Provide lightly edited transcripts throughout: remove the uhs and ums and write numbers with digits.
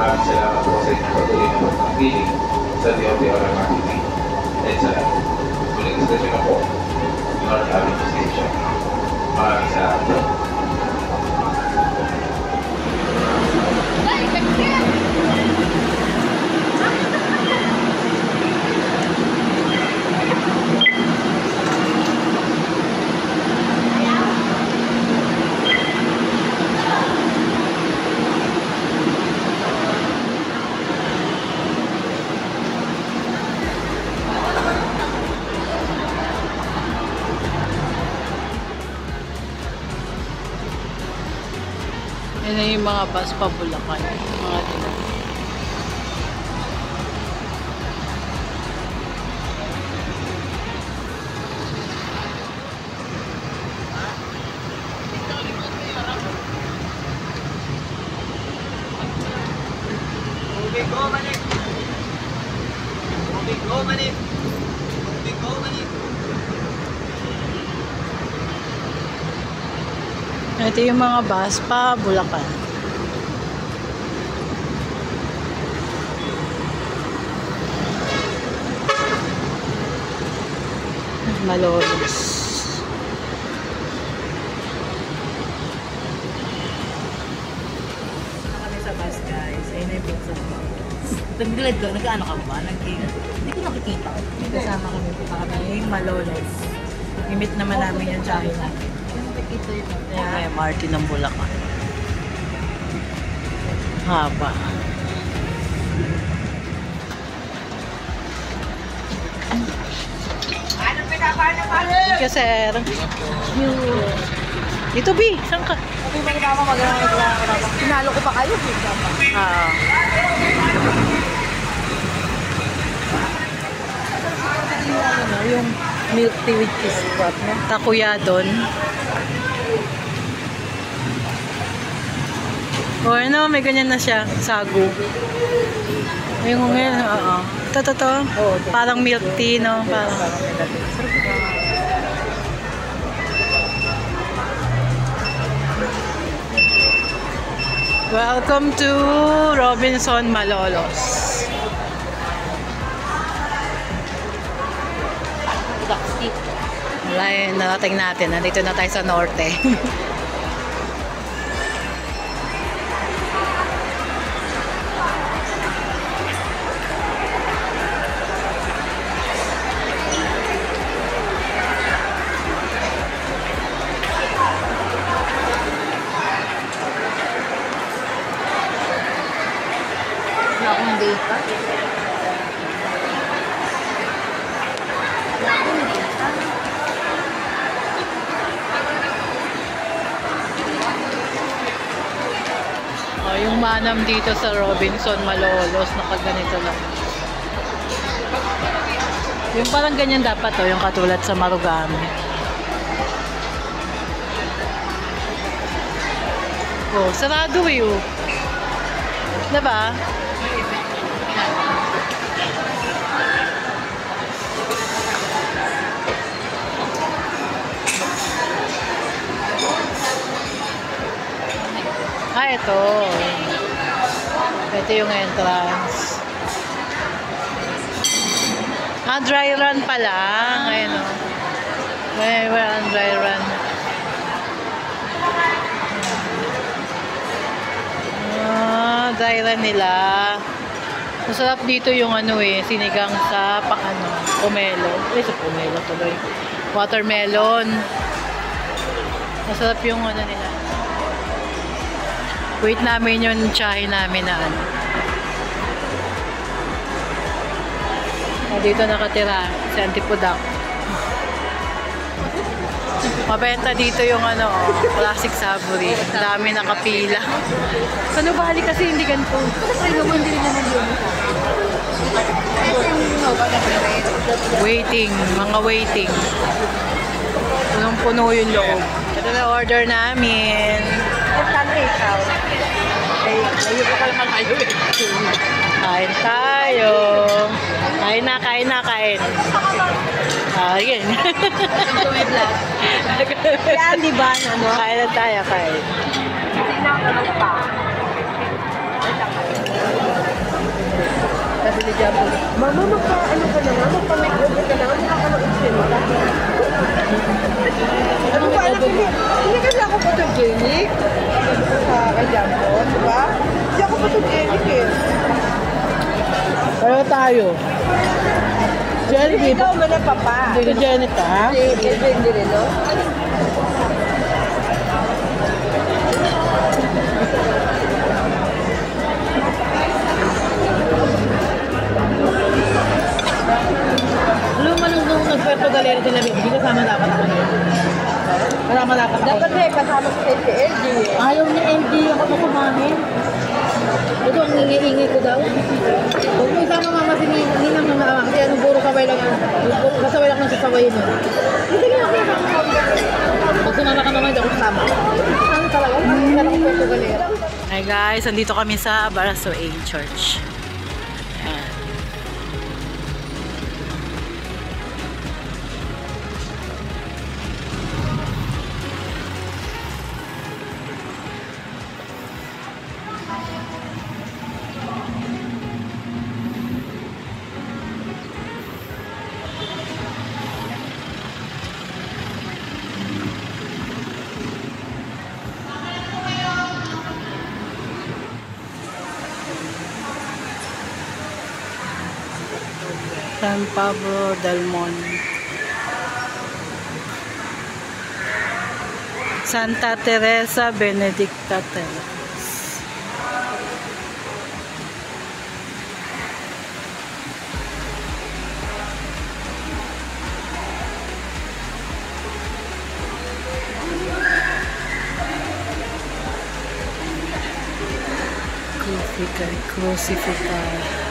Maraming salamat po sa inyong patuloy na pagpapili sa DOTR Marketing. At salamat. Muling station na po, North Avenue Station. Maraming salamat po. Yan na yung mga bus pa Bulacan. Mga dito. Ito yung mga bus pa Bulacan. Malolos. Kami sa bus guys. Ayun na yung pizza ko. Nag-glad ko. Nag-ano ka ba? Hindi ko nakikita. May kasama kami po kami. Malolos. Imit naman namin yung China. May MRT ng Bulacan. Haba. Thank you, sir. Dito, B. Saan ka? Sabi ba ni Mama mag-ano? Pinalo ko pa kayo. Ah. Yung milk tea with cheese wrap, no? Takuya doon. O ano, may ganyan na siya. Sagu. Yung ngayon, oo. Ito. Parang milk tea, no? Parang. Welcome to Robinson Malolos. Wala yun, narating natin. Nandito na tayo sa norte. Wala akong data. Yung manam dito sa Robinson Malolos, nakaganito lang. Yung parang ganyan dapat yung katulad sa Marugame. Oh, sarado yun. Diba? Ito. Ito yung entrance. Dry run pala. Ngayon o. Ngayon, dry run. Dry run nila. Masarap dito yung sinigang sa pomelo. Sa pomelo tuloy. Watermelon. Masarap yung nila. Wait namin yung tsahe namin na dito nakatira si Antipodak. Mabenta dito yung classic savory. Ang dami nakapila. Sa Nubali kasi hindi ganito. Waiting, mga waiting. Punong-puno yung loob. Ito na order namin. Kain tayo. Kain na. Ayan. Yan, di ba? Kain na tayo, kain. Hindi na pa. Diabo. Mama, magpa-ano ka na nga? Magpa-makeover ka na nga? Mukha ka ng usinta. Ano ba? Alam, hindi kasi ako photogenic. Sa Diabo, di ba? Hindi ako photogenic eh. Pero tayo. Jenny, Ikaw man na papa. hindi ka Jenny ka, ha? Hindi rin, no? Alam mo nung nag-Puerto Galera sila, hindi kasama dapat ako yun. Kasama dapat ako. Dapat eh, kasama si LG eh. Ayaw ni LG ako na kumain. Ito ang ingay-ingay ko daw. Huwag mo isama mama si Ninang na mama kasi anong puro kaway lang. Kasaway lang ng sasawayin mo. Hindi nga ako yung pag sumama ka mama, hindi ako kasama. Ano talaga? Hindi ka lang Puerto Galera. Hi guys, andito kami sa Barasoain Church. Ayan. San Pablo del Monte. Santa Teresa Benedicta Teres. Crucificar.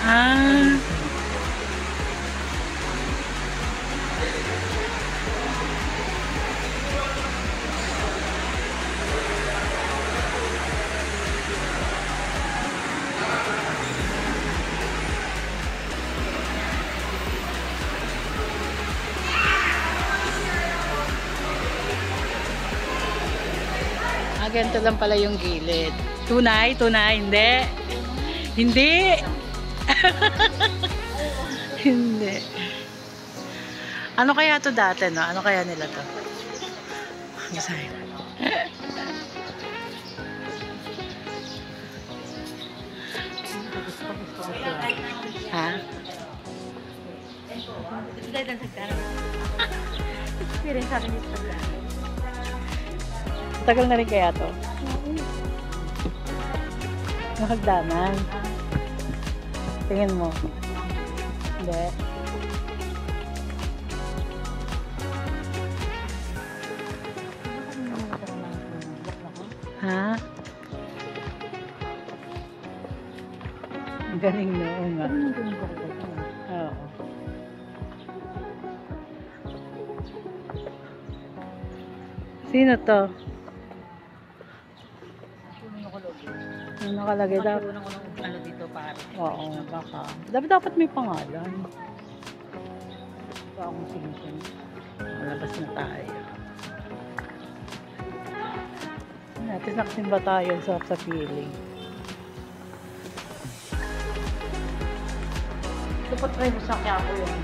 Ah. Ganito lang pala yung gilid. Tunay, hindi. Hindi. Hindi. Ano kaya to dati, no? Ano kaya nila to? Sorry. Ha? Experience sa akin dito. Tagal na rin kaya to? Nakagdanan. Tingin mo. Hindi. Ha? Ang galing noon nga. Oo. Sino to? Ano nakalagay daw? Ano dito pare? Oo, baka. Dapat may pangalan. Baka kung sino. Malabas na tayo. Natin nakasimba tayo sa feeling. Dapat try mo sa kaya ko yung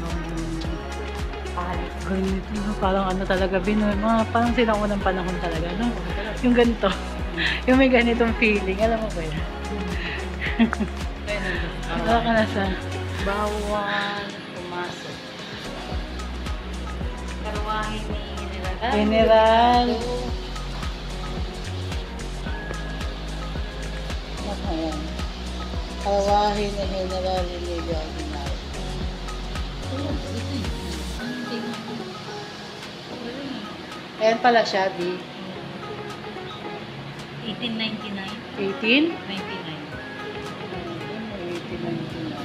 Ganito, parang ano talaga, parang sinaunang panahon talaga, no? Yung ganito. Yung may ganitong feeling, alam mo ba yun? Wala ka na sa bawal pumasok. Karwahin ni General. Ayan. Karwahin ni General Emilio Aguinaldo. Ayan pala siya, B. 1899. 18? 99. 1899.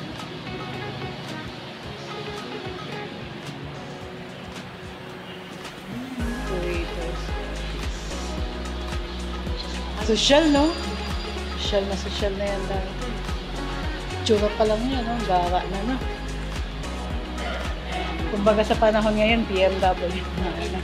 Social, no? Social na yan dahil. Tsura pa lang yan, no? Gara na, no? Kumbaga sa panahon ngayon, BMW na, ano.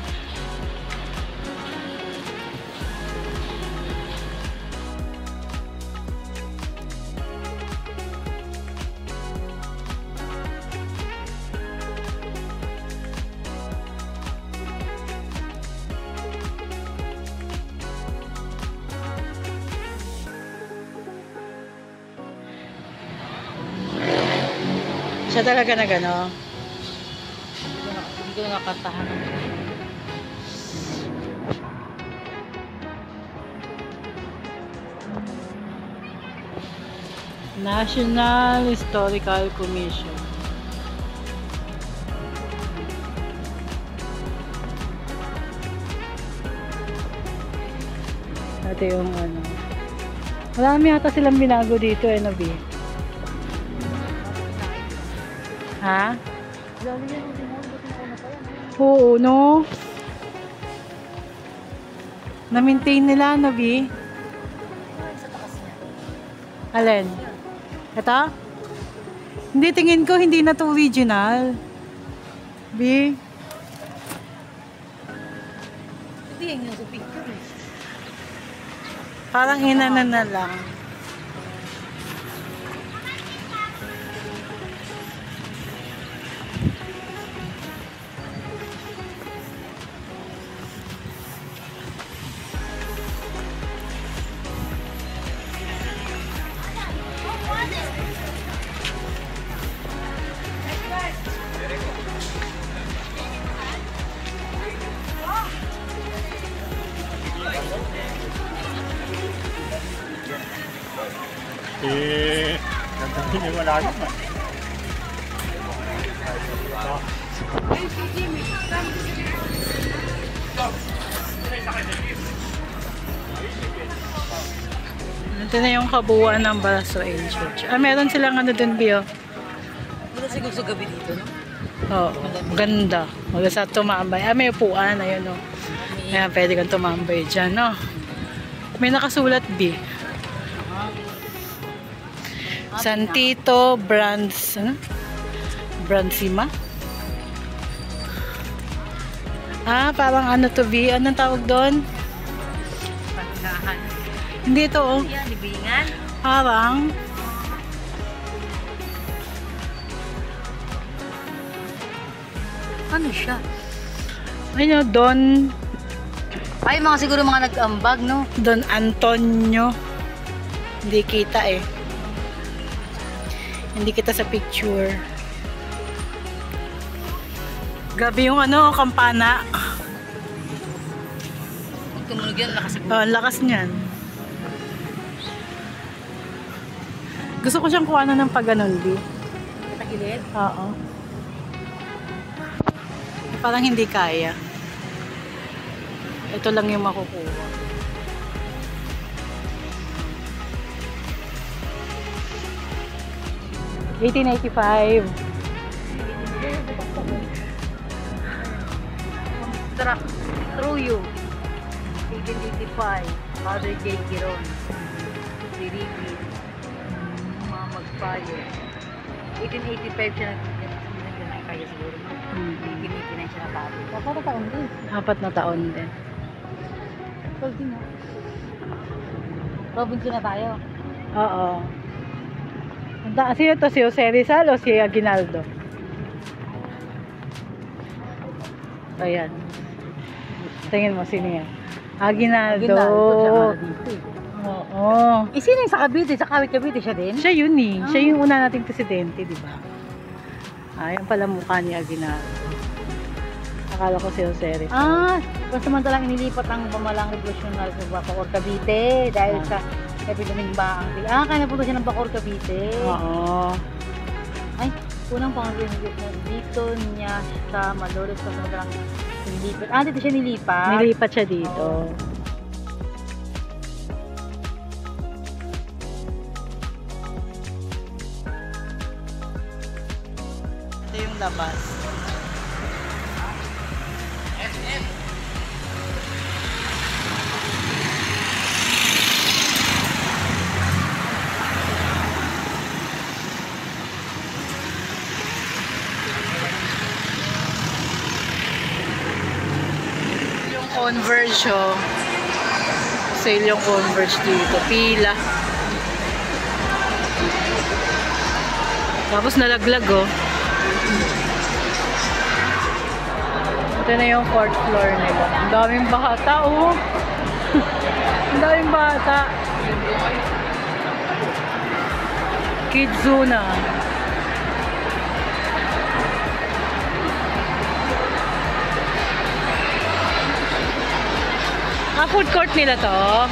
Siya talaga na gano. Hindi ko nakakantahan. National Historical Commission. Ito yung ano. Marami yata silang binago dito, eh, no, B? Ha? Oo, no? Na-maintain nila, no, B? Alin? Ito? Hindi, tingin ko, hindi na to original. B? Hindi yan yung sa picture. Parang inana na lang. Ganda yung wala naman. Ito na yung kabuuan ng Balasoen Church. Ah, meron silang ano dun, Bio? Wala siguro sa gabi dito, no? Oo, ganda. Wala sa tumambay. Ah, may upuan. Ayun, no. Ayan, pwede kang tumambay dyan, no. May nakasulat, B. San Tito Brands, ano? Bransima? Ah, parang ano to, B? Anong tawag doon? Pagkahan. Hindi ito, oh. Yan, libingan. Parang, Ano siya? ano, Don Ay, mga siguro mga nag-ambag, no? Don Antonio. Hindi kita, eh. Hindi kita sa picture. Grabe yung ano, kampana. Pag tumunog yan, lakas siguro. Oh, ang lakas niyan. Gusto ko siyang kuha ng pag-ganon, B. Tagilid. Oo. Parang hindi kaya. Ito lang yung makukuha. $18.85. Truck. Through you. 1885. Father J. Giron. Dirigi. Mga mag-fire. 1885 siya na kaya siguro. 1889 siya natapos. Dapat na taon din. 4 na taon din. 12 din, no? Province na tayo. Oo. Sino to? Si Jose Rizal o si Aguinaldo? Ayan. Tingin mo, sino yan? Aguinaldo. Oo. Eh, sino yung sa Cavite? Sa Cavite siya din? Siya yun eh. Siya yung una nating presidente, di ba? Ayan pala mukha ni Aguinaldo. Akala ko si Jose Rizal. Ah, pansamantalang inilipat ang pamalang revolusyonal sa Bacoor, Cavite dahil sa epideming baang. Ah, kaya napunta siya ng Bacoor, Cavite. Oo. Ay, Unang pang-visit na dito niya sa Malolos sa sobrang nilipat. Ah, dito siya nilipat? Nilipat siya dito. Ito yung labas. Converge, oh. Sale yung Converge dito. Pila. Tapos nalaglag, oh. Ito na yung 4th floor nila. Ang daming bata, oh. Ang daming bata. Kids Zoo na. Ah, food court nila to.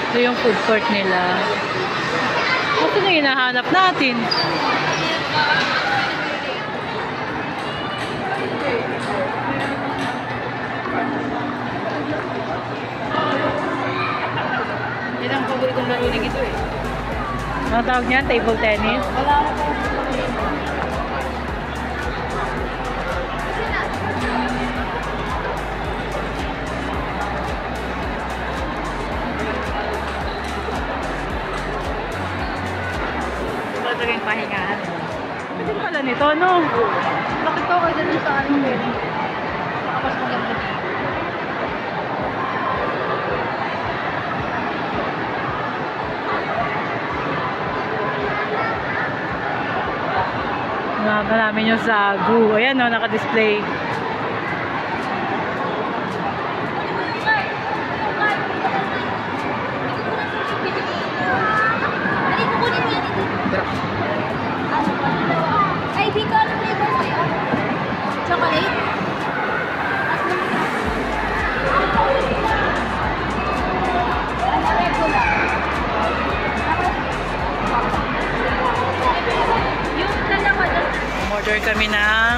Ito yung food court nila. Ito na yung hinahanap natin. Yan ang paboritong laro ni Gito eh. Ano tawag niya? Table tennis? Wala na po. Talagang pahingaan. Pwede pala nito, no? Bakit ko kayo dun sa ano eh? Nakapas maganda. Nakaka namin yung sagu. Ayan, no, naka-display. Ay, di ka ano flavor sa'yo? Chocolate? Yung dalawa doon. Order kami ng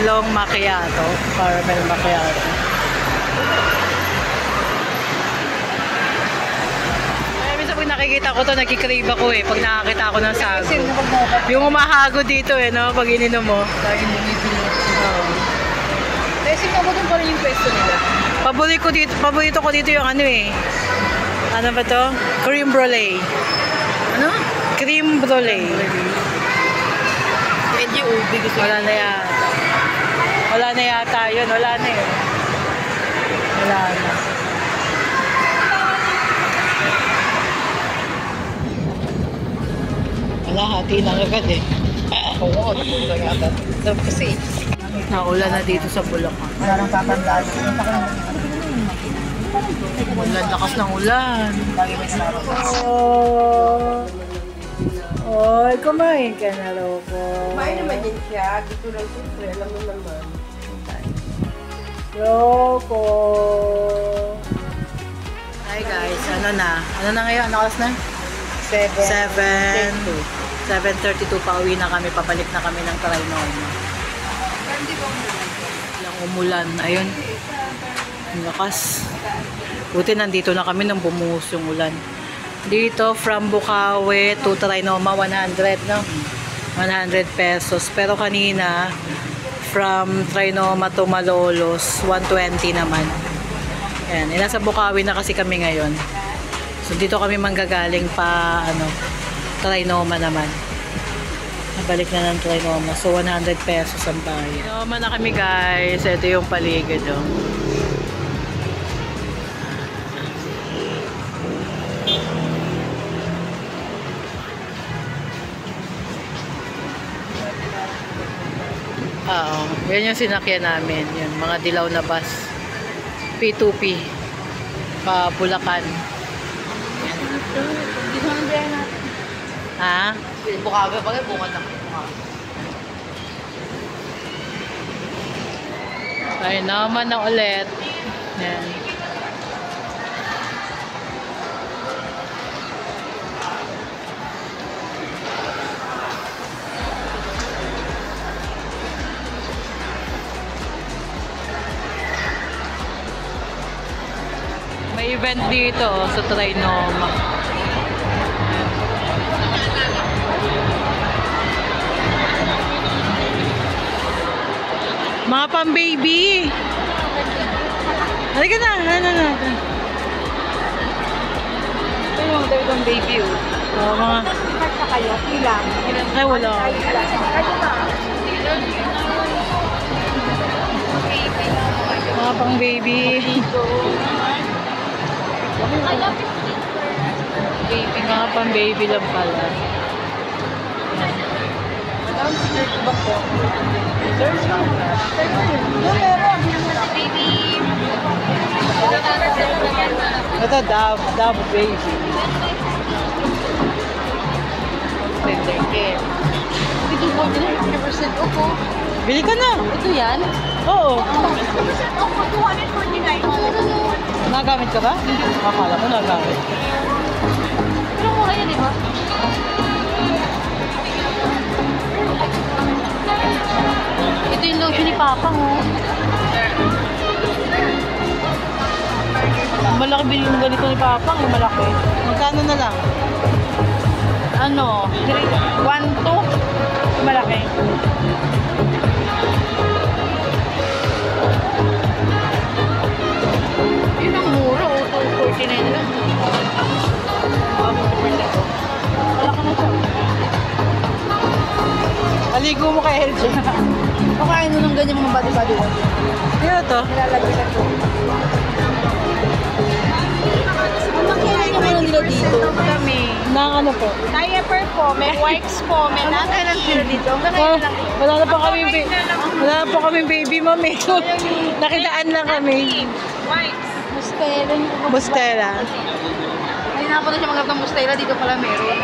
3 macchiato. Caramel macchiato. Kaya minsan pag nakikita ko to, nagkikrave ako eh. Pag nakakita ako ng sago. Yung umahago dito eh, no? Pag ininom mo. Lagi bumibili. Kasi nga ba doon pa rin yung pwesto nila? Paborito ko dito yung ano eh. Ano ba to? Cream brulee. Ano? Cream brulee. Medyo ubi gusto. Wala na yata. Wala na yata yun. Wala na yun. Wala na. Wala, hati na agad eh. Oo, ito yata. Kasi, Naulan na dito sa Bulacan. wala nang tatandaan. Ulan, lakas ng ulan. Lagi may sarap. Oh. Oy, kumain ka na, Loco. Kumain naman din siya. Dito lang siyempre. Alam mo naman. Loco. Hi guys, ano na? Ano na ngayon? Ano oras na? 7:32. Pauwi na kami. Pabalik na kami ng Trinoma. Lang umulan. Ayun. Ang lakas. Buti nandito na kami nang bumuhos yung ulan. Dito, from Bukawi to Trinoma, 100, no? 100 pesos. Pero kanina, from Trinoma to Malolos, 120 naman. Ayan, nasa Bukawi na kasi kami ngayon. So, dito kami manggagaling pa, Trinoma naman. Nabalik na ng Trinoma. So, 100 pesos ang bayad. Trinoma na kami, guys. Ito yung paligid, oh. Oo. Yan yung sinakyan namin. Yun, mga dilaw na bus. P2P. Pa Bulacan. Ha? Bukaga pa kayo, bunga na. Ay naman na ulit. Yan. event dito sa Trinoma. Mga pang-baby. Halika na. Ano na. Ito yung talagang baby, oh. Oh, mga... Sa kayo, ilang? Ay, wala. Mga pang-baby. Baby, mga pang-baby lang pala. Ang secret ba po? Search ka. Meron. Ito, Dove baby. Tender care. Ito po, 50% off, oh. Bili ka na. Ito yan? Oo. 50% off, 249. Nagamit ka ba? Akala ko nagamit. Pero mura yan, di ba? Ito yung lotion ni Papa, oh. Malaki bilhin ng ganito ni Papa. Yung malaki. Magkano na lang? Ano? 1, 2. Malaki. Yun ang mura, oh. 249 lang. Malaki na siya. Aligo mo kay LJ. Pakain mo ng ganyan mga body-body. Ano to? Nilalagyan ko. Ang makiyahin niyo muna nila dito. Kami. Nang ano po? Diaper po, may wipes po, may nakay lang sila dito. Oh, wala na pa kami baby mami. Nakidaan lang kami. Wipes. Mustela. Bustela. Ay, napunta siya magkap ng mustela. Dito pala meron.